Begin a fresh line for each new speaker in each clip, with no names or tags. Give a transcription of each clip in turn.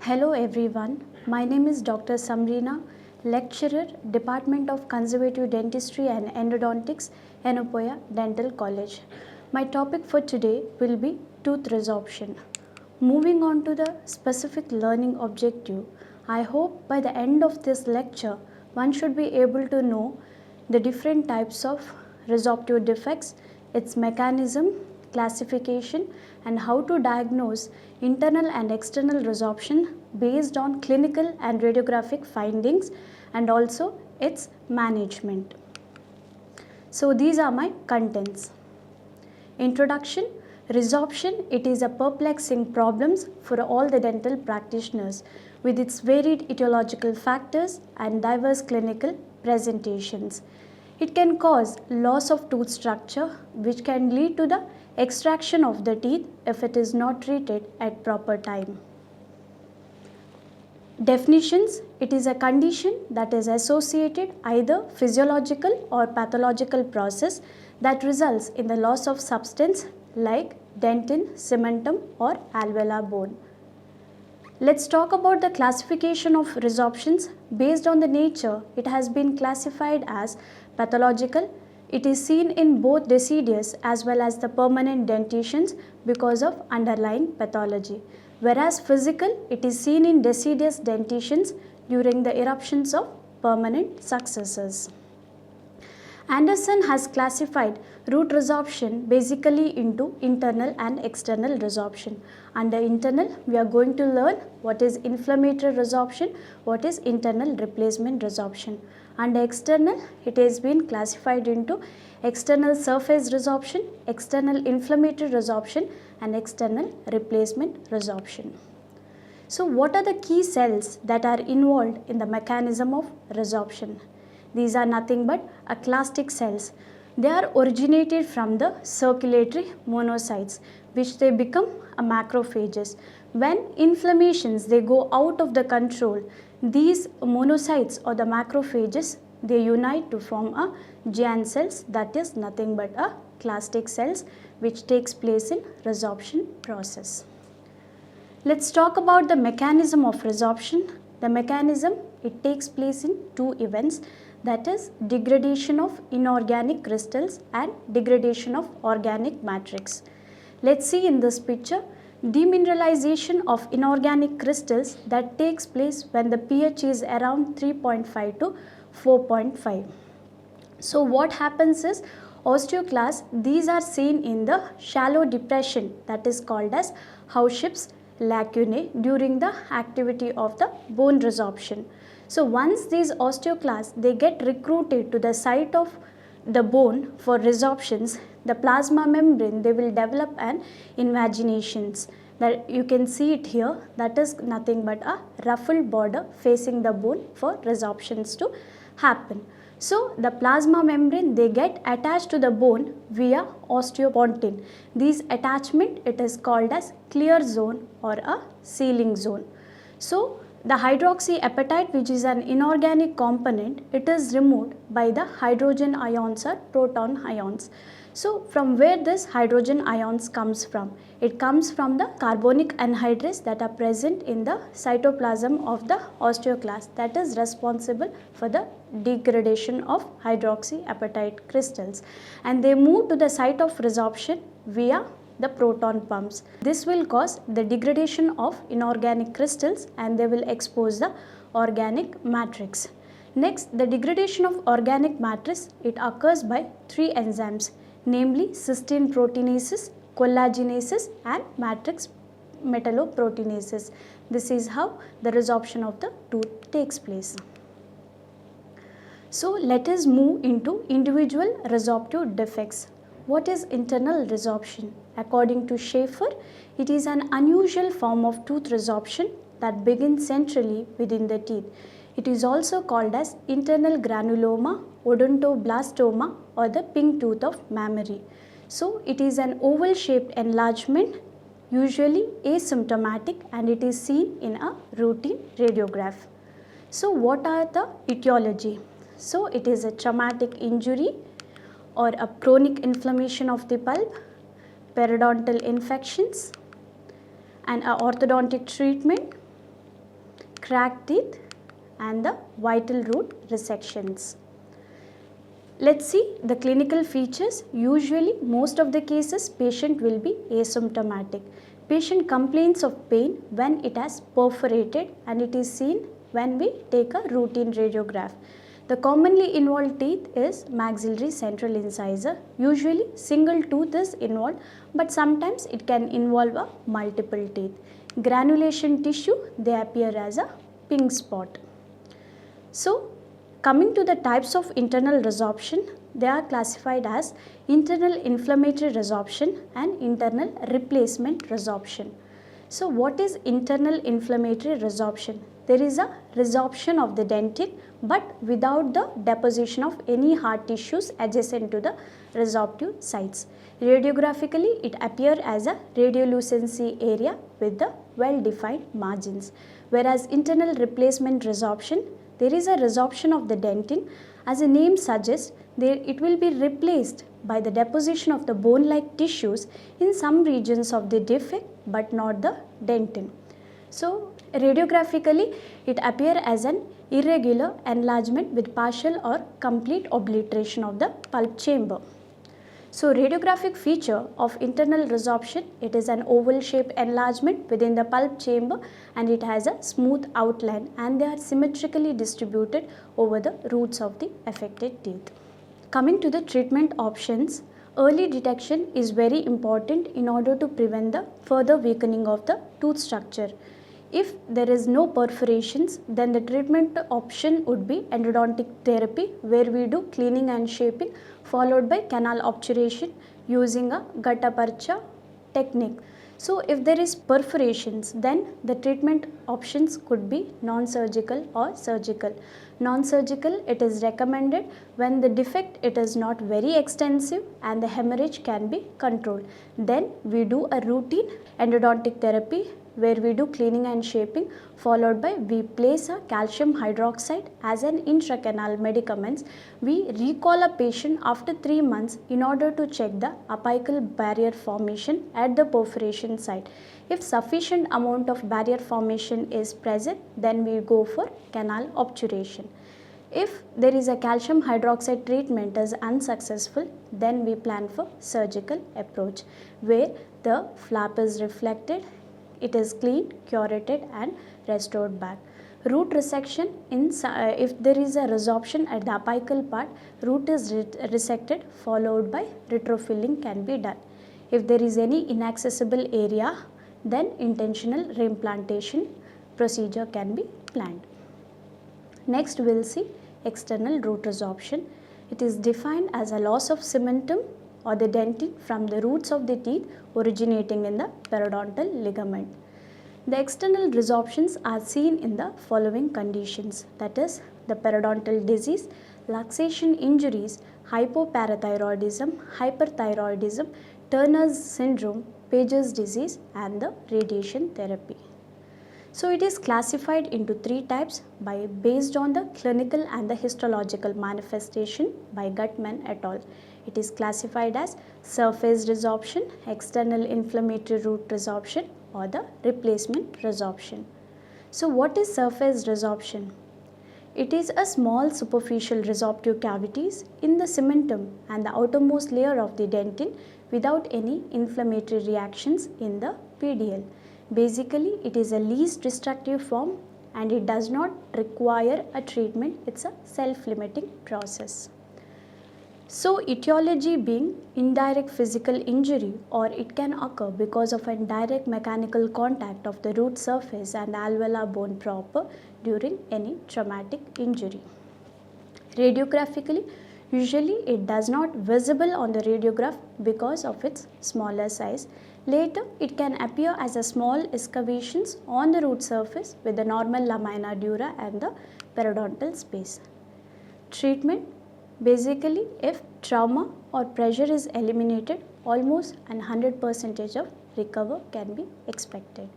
Hello everyone, my name is Dr. Samreena, lecturer, Department of Conservative Dentistry and Endodontics, Yenepoya Dental College. My topic for today will be tooth resorption. Moving on to the specific learning objective, I hope by the end of this lecture, one should be able to know the different types of resorptive defects, its mechanism, classification, and how to diagnose internal and external resorption based on clinical and radiographic findings, and also its management. So these are my contents. Introduction. Resorption, it is a perplexing problem for all the dental practitioners with its varied etiological factors and diverse clinical presentations. It can cause loss of tooth structure, which can lead to the extraction of the teeth if it is not treated at proper time. Definitions. It is a condition that is associated either physiological or pathological process that results in the loss of substance like dentin, cementum or alveolar bone. Let's talk about the classification of resorptions. Based on the nature, it has been classified as pathological. It is seen in both deciduous as well as the permanent dentitions because of underlying pathology. Whereas physical, it is seen in deciduous dentitions during the eruptions of permanent successors. Anderson has classified root resorption basically into internal and external resorption. Under internal, we are going to learn what is inflammatory resorption, what is internal replacement resorption. Under external, it has been classified into external surface resorption, external inflammatory resorption and external replacement resorption. So what are the key cells that are involved in the mechanism of resorption? These are nothing but aclastic cells. They are originated from the circulatory monocytes, which they become a macrophages. When inflammations they go out of the control, these monocytes or the macrophages they unite to form a giant cells, that is nothing but a clastic cells, which takes place in resorption process. Let's talk about the mechanism of resorption. The mechanism, it takes place in two events, that is degradation of inorganic crystals and degradation of organic matrix. Let's see in this picture, demineralization of inorganic crystals that takes place when the pH is around 3.5 to 4.5. So what happens is osteoclasts, these are seen in the shallow depression that is called as Howship's lacunae during the activity of the bone resorption. So once these osteoclasts they get recruited to the site of the bone for resorptions, the plasma membrane they will develop an invaginations. That you can see it here, that is nothing but a ruffled border facing the bone for resorptions to happen. So the plasma membrane they get attached to the bone via osteopontin. These attachment it is called as clear zone or a sealing zone. So the hydroxyapatite, which is an inorganic component, it is removed by the hydrogen ions or proton ions. So from where this hydrogen ions comes from? It comes from the carbonic anhydrase that are present in the cytoplasm of the osteoclast, that is responsible for the degradation of hydroxyapatite crystals, and they move to the site of resorption via the proton pumps. This will cause the degradation of inorganic crystals and they will expose the organic matrix. Next, the degradation of organic matrix, it occurs by three enzymes, namely cysteine proteinases, collagenases and matrix metalloproteinases. This is how the resorption of the tooth takes place. So let us move into individual resorptive defects. What is internal resorption? According to Schaefer, it is an unusual form of tooth resorption that begins centrally within the teeth. It is also called as internal granuloma, odontoblastoma or the pink tooth of mammary. So it is an oval shaped enlargement, usually asymptomatic, and it is seen in a routine radiograph. So what are the etiology? So it is a traumatic injury or a chronic inflammation of the pulp, periodontal infections and a orthodontic treatment, cracked teeth, and the vital root resections. Let's see the clinical features. Usually, most of the cases, patient will be asymptomatic. Patient complains of pain when it has perforated, and it is seen when we take a routine radiograph. The commonly involved teeth is maxillary central incisor. Usually, single tooth is involved, but sometimes it can involve a multiple teeth. Granulation tissue, they appear as a pink spot. So, coming to the types of internal resorption, they are classified as internal inflammatory resorption and internal replacement resorption. So, what is internal inflammatory resorption? There is a resorption of the dentin, but without the deposition of any hard tissues adjacent to the resorptive sites. Radiographically, it appears as a radiolucency area with the well-defined margins. Whereas internal replacement resorption, there is a resorption of the dentin. As the name suggests, it will be replaced by the deposition of the bone-like tissues in some regions of the defect, but not the dentin. So, radiographically, it appears as an irregular enlargement with partial or complete obliteration of the pulp chamber. So, radiographic feature of internal resorption, it is an oval shaped enlargement within the pulp chamber, and it has a smooth outline, and they are symmetrically distributed over the roots of the affected teeth. Coming to the treatment options, early detection is very important in order to prevent the further weakening of the tooth structure. If there is no perforations, then the treatment option would be endodontic therapy, where we do cleaning and shaping followed by canal obturation using a gutta-percha technique. So, if there is perforations, then the treatment options could be non-surgical or surgical. Non-surgical, it is recommended when the defect it is not very extensive and the hemorrhage can be controlled. Then we do a routine endodontic therapy, where we do cleaning and shaping followed by we place a calcium hydroxide as an intracanal medicaments. We recall a patient after 3 months in order to check the apical barrier formation at the perforation site. If sufficient amount of barrier formation is present, then we go for canal obturation. If there is a calcium hydroxide treatment is unsuccessful, then we plan for surgical approach, where the flap is reflected, it is cleaned, curated and restored back. Root resection, if there is a resorption at the apical part, root is resected followed by retrofilling can be done. If there is any inaccessible area, then intentional reimplantation procedure can be planned. Next, we will see external root resorption. It is defined as a loss of cementum or the dentin from the roots of the teeth originating in the periodontal ligament. The external resorptions are seen in the following conditions, that is the periodontal disease, luxation injuries, hypoparathyroidism, hyperthyroidism, Turner's syndrome, Paget's disease and the radiation therapy. So, it is classified into 3 types based on the clinical and the histological manifestation by Gutman et al. It is classified as surface resorption, external inflammatory root resorption or the replacement resorption. So, what is surface resorption? It is a small superficial resorptive cavities in the cementum and the outermost layer of the dentin without any inflammatory reactions in the PDL. Basically, it is a least destructive form and it does not require a treatment, it is a self-limiting process. So, etiology being indirect physical injury, or it can occur because of a direct mechanical contact of the root surface and alveolar bone proper during any traumatic injury. Radiographically, usually it does not visible on the radiograph because of its smaller size. Later, it can appear as a small excavations on the root surface with the normal lamina dura and the periodontal space. Treatment, basically if trauma or pressure is eliminated, almost 100% of recovery can be expected.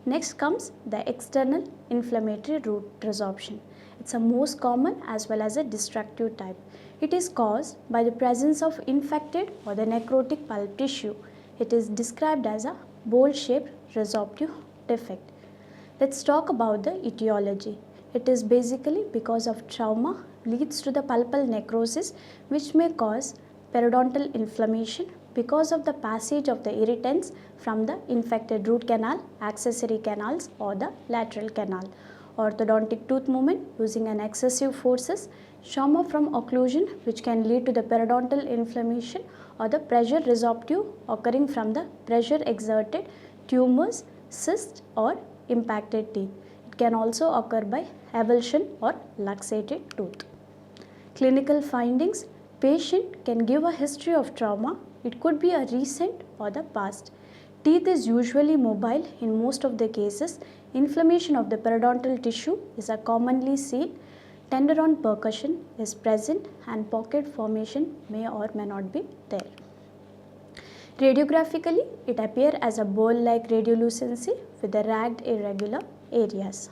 Next comes the external inflammatory root resorption. It's a most common as well as a destructive type. It is caused by the presence of infected or the necrotic pulp tissue. It is described as a bowl-shaped resorptive defect. Let's talk about the etiology. It is basically because of trauma leads to the pulpal necrosis, which may cause periodontal inflammation because of the passage of the irritants from the infected root canal, accessory canals or the lateral canal. Orthodontic tooth movement using an excessive forces, trauma from occlusion which can lead to the periodontal inflammation, or the pressure resorptive occurring from the pressure exerted, tumors, cysts or impacted teeth. It can also occur by avulsion or luxated tooth. Clinical findings: patient can give a history of trauma. It could be a recent or the past. Teeth is usually mobile in most of the cases. Inflammation of the periodontal tissue is a commonly seen. Tenderon percussion is present and pocket formation may or may not be there. Radiographically, it appears as a bowl-like radiolucency with the ragged irregular areas.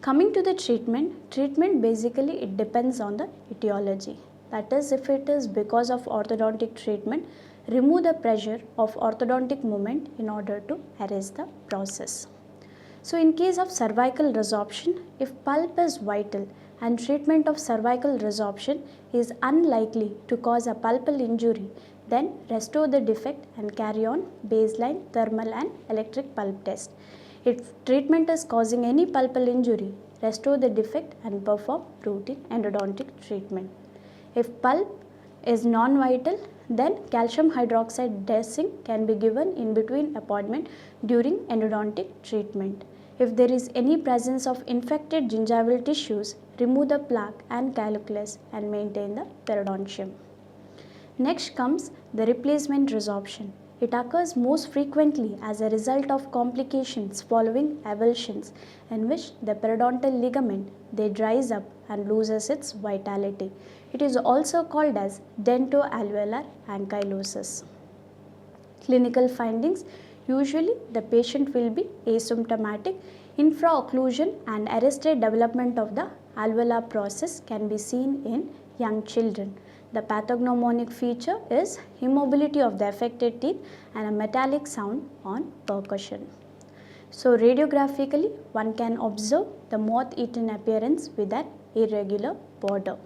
Coming to the treatment basically it depends on the etiology. That is, if it is because of orthodontic treatment, remove the pressure of orthodontic movement in order to arrest the process. So in case of cervical resorption, if pulp is vital and treatment of cervical resorption is unlikely to cause a pulpal injury, then restore the defect and carry on baseline thermal and electric pulp test. If treatment is causing any pulpal injury, restore the defect and perform routine endodontic treatment. If pulp is non-vital, then calcium hydroxide dressing can be given in between appointment during endodontic treatment. If there is any presence of infected gingival tissues, remove the plaque and calculus and maintain the periodontium. Next comes the replacement resorption. It occurs most frequently as a result of complications following avulsions, in which the periodontal ligament dries up and loses its vitality. It is also called as dentoalveolar ankylosis. Clinical findings: usually the patient will be asymptomatic. Infraocclusion and arrested development of the alveolar process can be seen in young children. The pathognomonic feature is immobility of the affected teeth and a metallic sound on percussion. So radiographically, one can observe the moth-eaten appearance with an irregular border.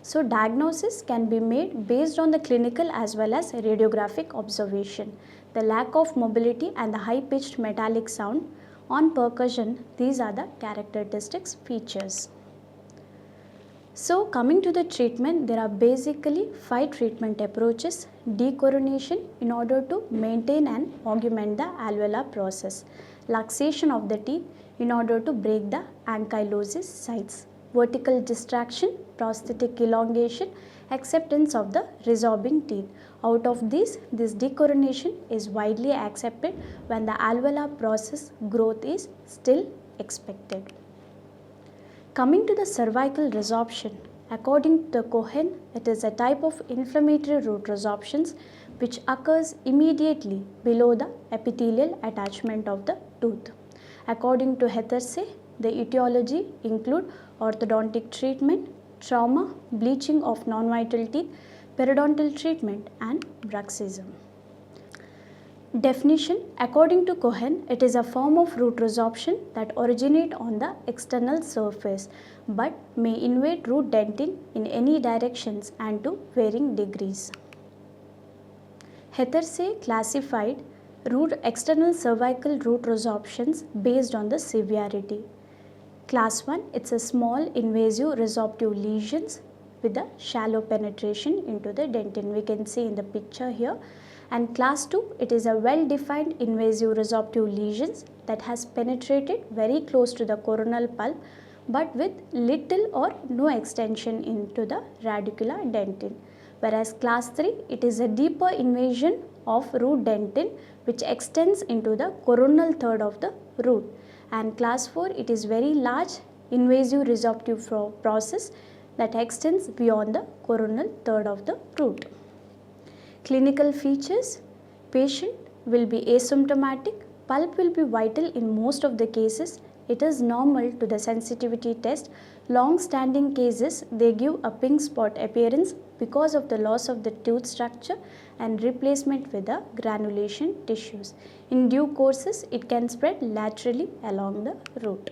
So diagnosis can be made based on the clinical as well as radiographic observation. The lack of mobility and the high-pitched metallic sound on percussion, these are the characteristic features. So coming to the treatment, there are basically 5 treatment approaches. Decoronation in order to maintain and augment the alveolar process. Luxation of the teeth in order to break the ankylosis sites. Vertical distraction, prosthetic elongation, acceptance of the resorbing teeth. Out of these, this decoronation is widely accepted when the alveolar process growth is still expected. Coming to the cervical resorption, according to Cohen, it is a type of inflammatory root resorptions which occurs immediately below the epithelial attachment of the tooth. According to Hethersey, the etiology include orthodontic treatment, trauma, bleaching of non-vital teeth, periodontal treatment and bruxism. Definition: according to Cohen, it is a form of root resorption that originate on the external surface but may invade root dentin in any directions and to varying degrees. Hethersey classified external cervical root resorptions based on the severity. Class 1, it's a small invasive resorptive lesions with a shallow penetration into the dentin. We can see in the picture here. And class 2, it is a well-defined invasive resorptive lesions that has penetrated very close to the coronal pulp but with little or no extension into the radicular dentin. Whereas class 3, it is a deeper invasion of root dentin which extends into the coronal third of the root. And class 4, it is very large invasive resorptive process that extends beyond the coronal third of the root. Clinical features: patient will be asymptomatic, pulp will be vital in most of the cases, it is normal to the sensitivity test, Long-standing cases, they give a pink spot appearance because of the loss of the tooth structure and replacement with the granulation tissues. In due courses, it can spread laterally along the root.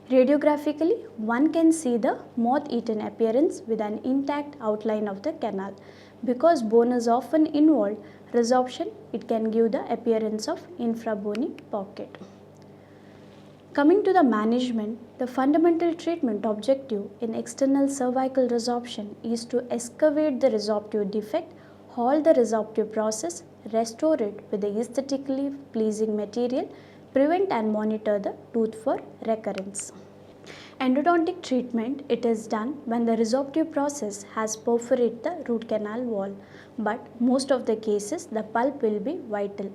Radiographically, one can see the moth-eaten appearance with an intact outline of the canal. Because bone is often involved, resorption, it can give the appearance of infrabony pocket. Coming to the management, the fundamental treatment objective in external cervical resorption is to excavate the resorptive defect, halt the resorptive process, restore it with the aesthetically pleasing material, prevent and monitor the tooth for recurrence. Endodontic treatment, it is done when the resorptive process has perforated the root canal wall, but most of the cases the pulp will be vital.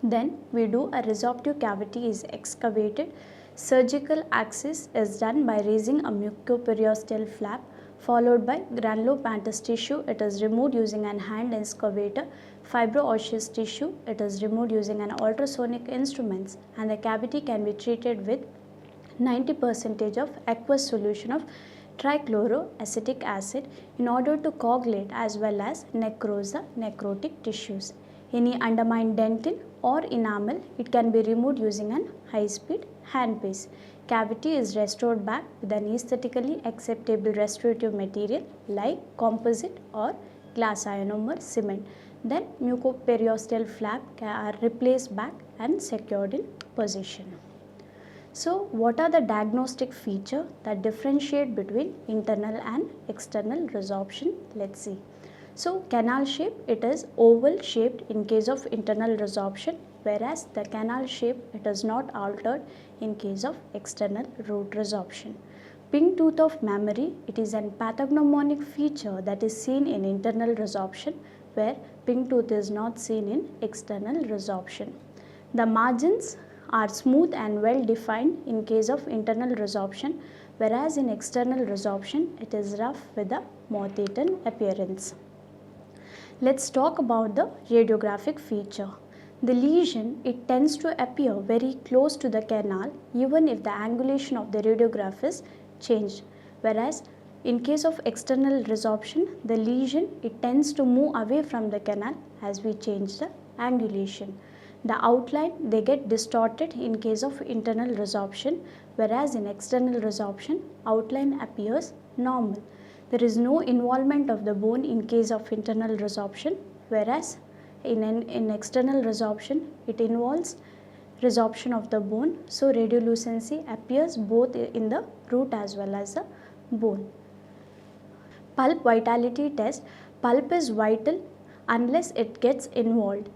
Then we do a resorptive cavity is excavated. Surgical access is done by raising a mucoperiosteal flap followed by granulopantous tissue. It is removed using an hand excavator. Fibro-osseous tissue, it is removed using an ultrasonic instruments, and the cavity can be treated with 90% of aqueous solution of trichloroacetic acid in order to coagulate as well as necrose the necrotic tissues. Any undermined dentin or enamel, it can be removed using an high-speed hand pace. Cavity is restored back with an aesthetically acceptable restorative material like composite or glass ionomer cement. Then mucoperiosteal flap are replaced back and secured in position. So, what are the diagnostic features that differentiate between internal and external resorption? Let's see. So, canal shape, it is oval shaped in case of internal resorption, whereas the canal shape, it is not altered in case of external root resorption. Pink tooth of mammary, it is an pathognomonic feature that is seen in internal resorption, where pink tooth is not seen in external resorption. The margins are smooth and well defined in case of internal resorption, whereas in external resorption, it is rough with a moth-eaten appearance. Let's talk about the radiographic feature. The lesion, it tends to appear very close to the canal even if the angulation of the radiograph is changed, whereas in case of external resorption, the lesion, it tends to move away from the canal as we change the angulation. The outline, they get distorted in case of internal resorption, whereas in external resorption, outline appears normal. There is no involvement of the bone in case of internal resorption, whereas in external resorption, it involves resorption of the bone. So, radiolucency appears both in the root as well as the bone. Pulp vitality test, pulp is vital unless it gets involved,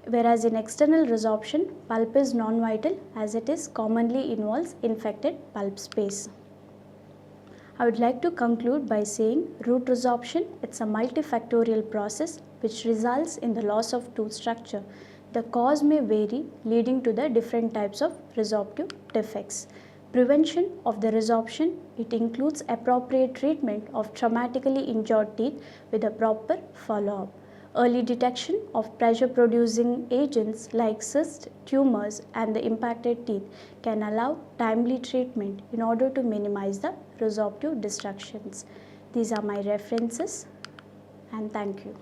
whereas in external resorption, pulp is non-vital as it is commonly involves infected pulp space. I would like to conclude by saying root resorption, it's a multifactorial process which results in the loss of tooth structure. The cause may vary, leading to the different types of resorptive defects. Prevention of the resorption, it includes appropriate treatment of traumatically injured teeth with a proper follow-up. Early detection of pressure-producing agents like cysts, tumors, and the impacted teeth can allow timely treatment in order to minimize the resorptive destructions. These are my references, and thank you.